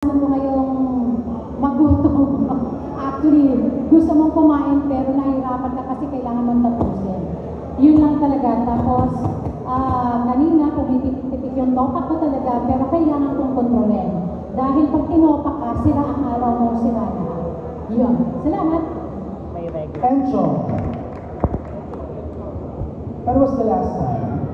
mo ngayong magutom. Actually, gusto mong kumain pero nahihirapan ka kasi kailangan mong tapusin. Yun lang talaga. Tapos, kanina pumitik-pitik yung topak ko talaga pero kailangan kong kontrolin. Dahil pag tinopak ka, sira ang araw mo, sira na. Yun. Salamat. Encho, when was the last time?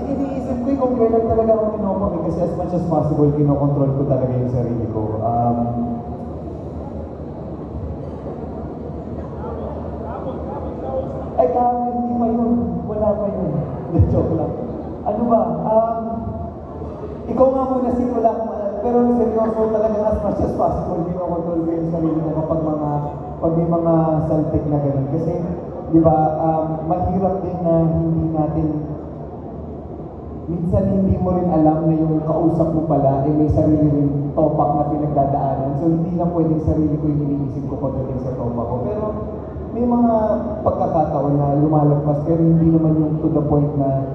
Iniisip ko kung kailan talaga ako pinopak kasi as much as possible, kinokontrol ko talaga yung sarili ko. Ay, hindi pa yun. Wala pa yun. Joke lang. Ano ba? Ikaw nga muna simula ko. Pero seryoso talaga as much as possible, kinokontrol ko yung sarili ko kapag may mga saltik na ganun. Kasi, di ba, mahirap din na hindi natin, minsan hindi mo rin alam na yung kausap mo pala, may sarili rin topak na pinagdadaanan. So, hindi na pwedeng sarili ko yung iniisip ko pagdating sa topak ko. Pero, may mga pagkakataon na lumalagpas, pero hindi naman yung to the point na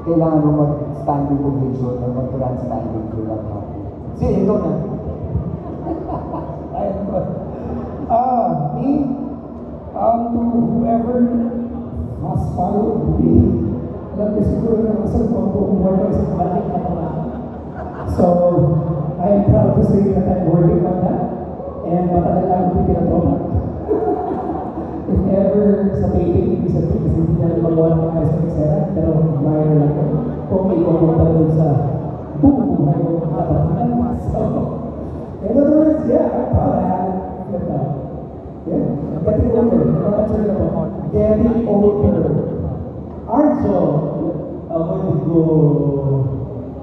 kailangan mo mag-standing ovation or mag-grandstanding to lang natin. Sige, ikaw na. Me, to whoever has followed me, alam ko siguro na masal ko kung wala isang balik na naman. So, I am proud to say that I'm working on that, and matagal lang ako pinatomak. If ever sa taping, ibig sabihin, kasi hindi natin magawa ng ayos ng eksena, pero minor lang ko. Kung may kumunta doon sa buhay mo katapatan. So, in other words, yeah, I'm proud I have it. Yeah, getting older. Getting older. Arjo, ako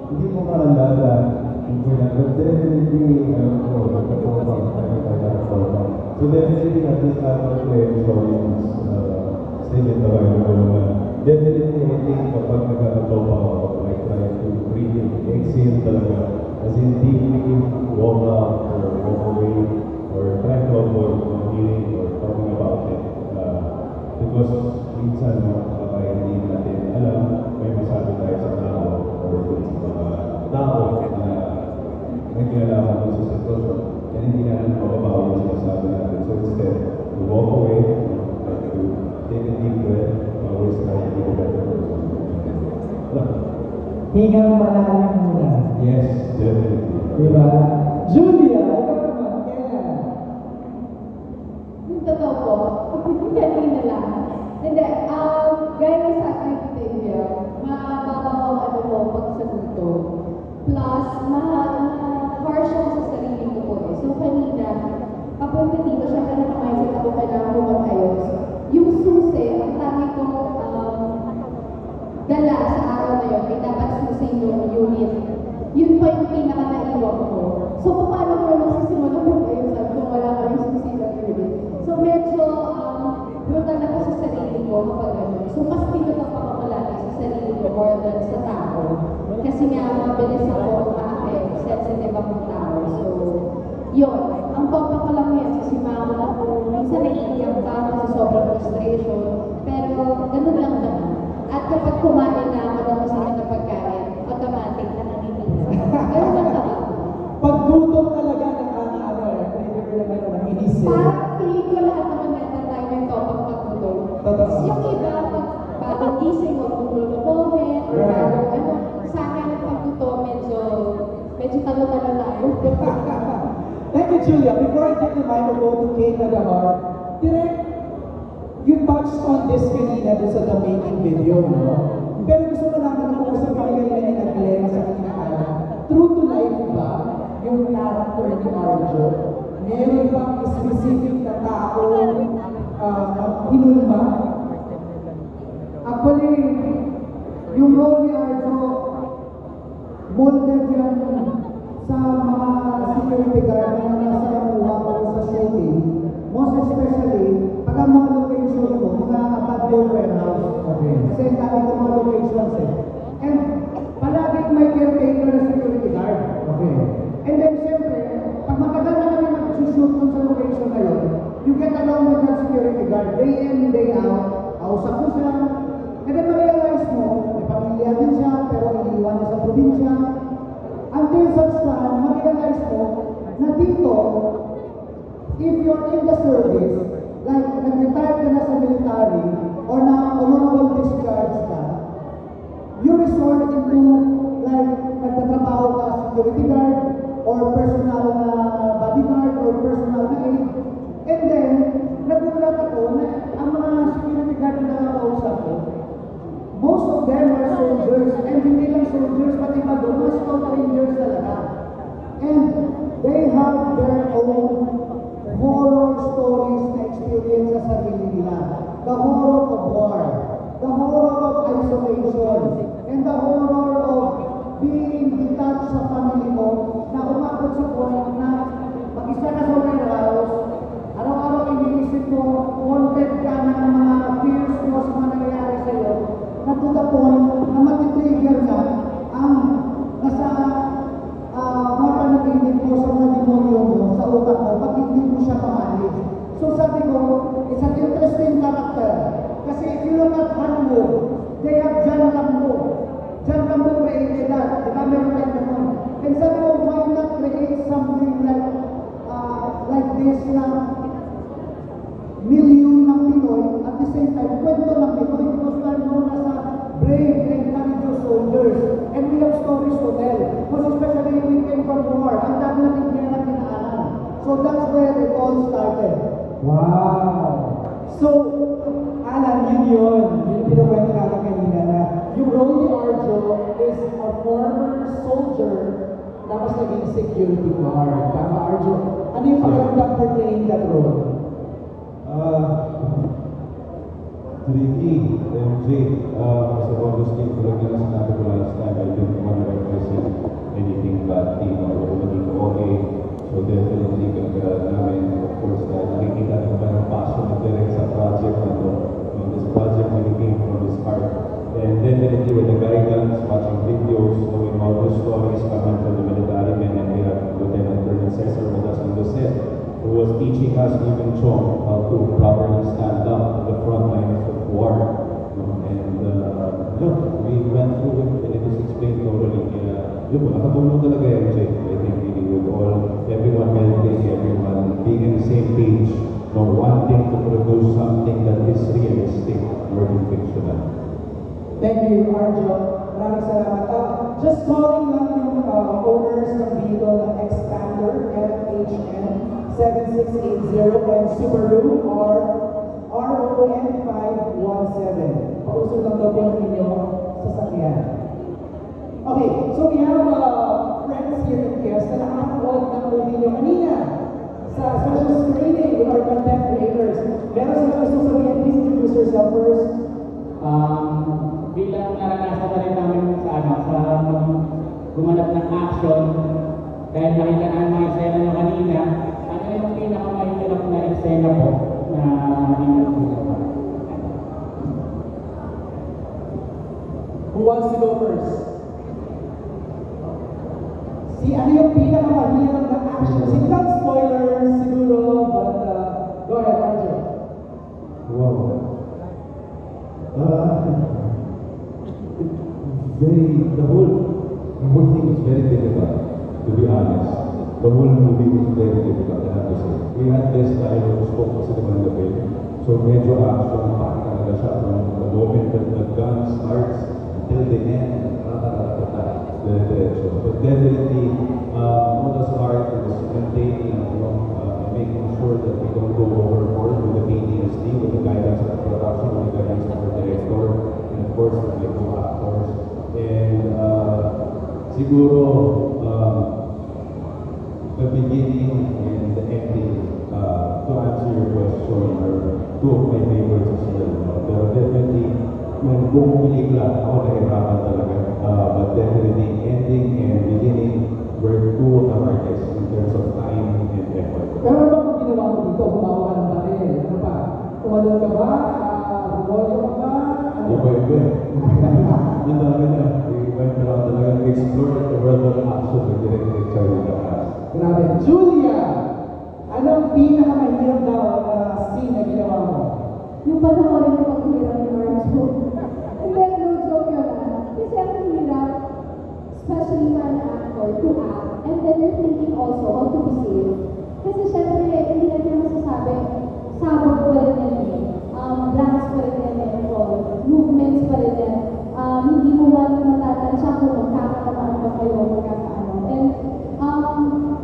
hindi ko maalala kung kailan, but definitely, so definitely, at least after playing songs, singing the right naman, definitely, I think kapag nagkakatopa ako, I try to breathe in, exhale talaga, as in deeply walk out or walk away, or try to avoid hearing or talking about it. Because minsan, kapag hindi natin alam, may masabi tayo sa tao or sa mga tao na nagkilalaman mo sa sitwasyon, and hindi natin mababawi yung sinasabi natin. So instead, to walk away, to take a deep breath, always try to be a better person. hingang malalim muna. Yes, definitely. Diba? Julia, ikaw naman, kailan? Yung totoo po, kanina lang. Hindi, gaya sa akin Tavia, mababaw ano po pagsagot ko. Plus, harsh ako sa sarili ko po eh. So kanina, kapag dito siya na nakamindset ako kailangan ko mag-ayos. Yung susi, ang tangi kong dala sa araw na yun, ay dapat susi yung unit. Yun po yung pinaka-naiwag ko. So paano ko magsisimula mag-ayos kung wala ka yung susi ng unit? So medyo brutal ako sa sarili ko kapag ano. So mas pinutok ako palagi sa sarili ko more than sa tao. Kasi nga mabilis ako ma-affect, sensitive akong tao. So yun, ang topak ko lang yan, sisimangan ako, minsan naiiyak ka sa sobrang frustration, pero ganun lang naman. At kapag kumain na ako ng masarap na pagkain, automatic na naninigas. Ganun lang naman. Paggutom talaga nanginisip. Parang feeling ko lahat naman natatay ng topak paggutom. Yung iba, pag bagong gising, huwag mong lulukohin, or bagong ano, sa akin ang paggutom, medyo talo-talo tayo. Thank you, Julia. Before I give the microphone to Kate Nadahar, direct, you touched on this kanina doon sa The Making video, no? Pero gusto ko naman ako sa pagkakalala ni Glenn sa kanina. True to life ba yung character ni Arjo? Meron bang specific na tao hinulma? Actually, yung role ni Arjo, molded yan sa mga security guard na nasa nakuha ko sa shooting. Most especially, pag ang mga location ko, mga abandoned warehouse. Okay. Kasi ang dami ko mga locations eh. And palaging may caretaker na security guard. Okay. And then siyempre, pag matagal na kami mag-shoot kung sa location na yun, you get along with that security guard day in, day out. Kausap mo siya. And then ma-realize mo, may pamilya din siya, pero iniiwan niya sa din siya. Until such time, ma-realize mo na dito, if you're in the service, like nag-retire ka na sa military, or na honorable discharge ka, you resort into, like, nagtatrabaho ka security guard, or personal na bodyguard, or personal na aid. And then, nagulat ako na ang mga security guard na nakakausap ko, most of them are soldiers, and hindi lang soldiers, pati pa doon, mga scout rangers talaga. And they have their own horror stories na experience sa sarili nila. The horror of war, the horror of isolation, and the horror of being detached sa family mo na umabot sa point na mag-isa ka sa warehouse, araw-araw iniisip mo, wanted ka ng mga fears mo sa mga nangyayari sa'yo, na to the point na matitrigger na ang nasa mga panaginip mo sa mga demonyo mo, sa utak mo, pag hindi mo siya pamalig. So sabi ko, it's an interesting character. Kasi if you look at Hollywood, they have John Rambo. John Rambo created that. Diba meron tayo naman? And sabi ko, why not create something like this na milyon ng Pinoy at the same time, kwento ng Pinoy because tayo muna sa brave and courageous soldiers. And we have stories to tell. Because especially we came from war. Ang dami natin kaya pinaanan. So that's where it all started. Wow! So, Alan, yun. Yung pinakwento natin kanina na yung Ronnie Arjo is a former soldier tapos naging security guard. Tama, Arjo? Ano yung pakiramdam portraying that role? Tricky, MJ, as a bonus team, tulad na sinabi ko last time, I didn't want to represent anything bad team or maging okay. So definitely kagaya namin, of course, nakikita natin ba ng passion na direct sa project na to. This project really came from his heart. And definitely with the guidance, watching videos, knowing all the stories coming from the military men, and we have Lieutenant Colonel Cesar with us on the set, who was teaching us, even Chong, how to properly stand up in the front lines of war. And we went through it and it was explained thoroughly. Nakatulong talaga yan, Jay. I think really with everyone helping, everyone being on the same page, wanting to produce something that is realistic more than fictional. Thank you, Arjo. Maraming salamat. Just calling lang yung owners ng vehicle ng Expander FHN 7680 and Subaru or RON 517. Pausog lang daw po ng inyong sasakyan. Okay, so we have friends here in guests na nakakapag ng movie nyo kanina sa special screening with our content creators. Meron sa gusto sabihin, please introduce yourself first. Bilang naranasan na rin namin sa gumanap ng action, dahil nakita na ang mga eksena nyo kanina, ano yung pinakamahirap na eksena po na inuulit? Who wants to go first? Ano yung pinakamahirap na action? Without spoilers, siguro, but go ahead, Arjo. Wow. The whole thing is very difficult, to be honest. The whole movie was very difficult, I have to say. We had this spoke kasi naman na film. So medyo action-packed talaga siya from the moment that the gun starts until the end. Diretso. But definitely, what was hard was maintaining, making sure that we don't go overboard with the PTSD, with the guidance of the production, with the guidance of the director, and of course, with the co-actors. And siguro, the beginning and the ending, to answer your question, are two of my favorites as well. Pero definitely, yung buong pelikula, ako nahirapan talaga. But definitely, ending and beginning were two of the hardest in terms of time and effort. Pero ano ba kung ginawa mo dito? Humawa ka ng baril? Ano pa? Tumalon ka ba? Rumolyo ka ba? Iba. Yun talaga niya. We went around talaga to explore the world of action with Director Charlie Lakas. Grabe. Julia! Anong pinakamahirap daw na scene na ginawa mo? Yung panoorin ng paghihirap ni Arjo. And then, no joke yun. Kasi ang hirap, especially for an actor, to act, and then you're thinking also how to be safe. Kasi syempre, hindi natin masasabi, sabog pa rin yan eh. Blanks pa rin yan eh, movements pa rin yan. Hindi mo matatansya kung magkakatamaan pa kayo, magkakaano. And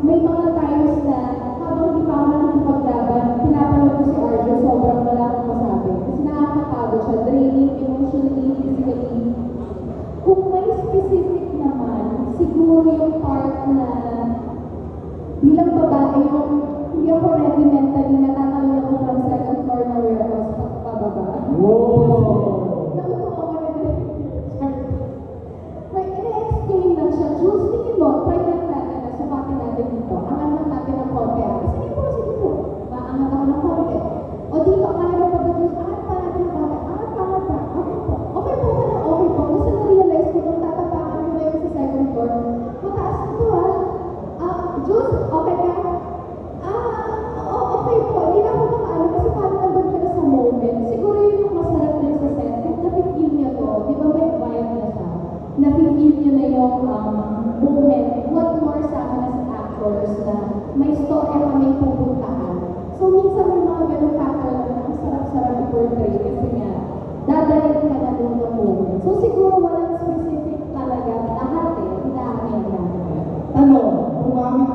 may mga times na habang hindi pa ako nakikipaglaban, pinapanood ko si Arjo, sobrang wala akong masabi. Kasi nakakapagod siya, draining, emotionally, physically. Kung may specific naman, siguro yung part na bilang babae yung hindi ako ready mentally, natatalon ako from second floor na warehouse pababa. Wow! Nakutuwa ko na rin. May ina-explain lang siya. Jules, tingin mo, try lang natin na sukatin natin dito. Angat lang natin ng konti. Sige po. Maangat ako ng konti. O dito, kaya mo pa ba, Jules? Angat pa natin ng konti. Angat pa. Okay po. Okay po ka na, okay po. Kasi na-realize ko nung tatapakan ko na yun sa second floor. Mataas ito Jules, okay ka? Okay po. Hindi na ako makaano kasi parang nandun ka na sa moment. Siguro yun yung masarap din sa set. Kung napipil niya to, di ba may vibe na siya? Napipil niya na yung moment. What more sa akin as actors na may story kami pupunta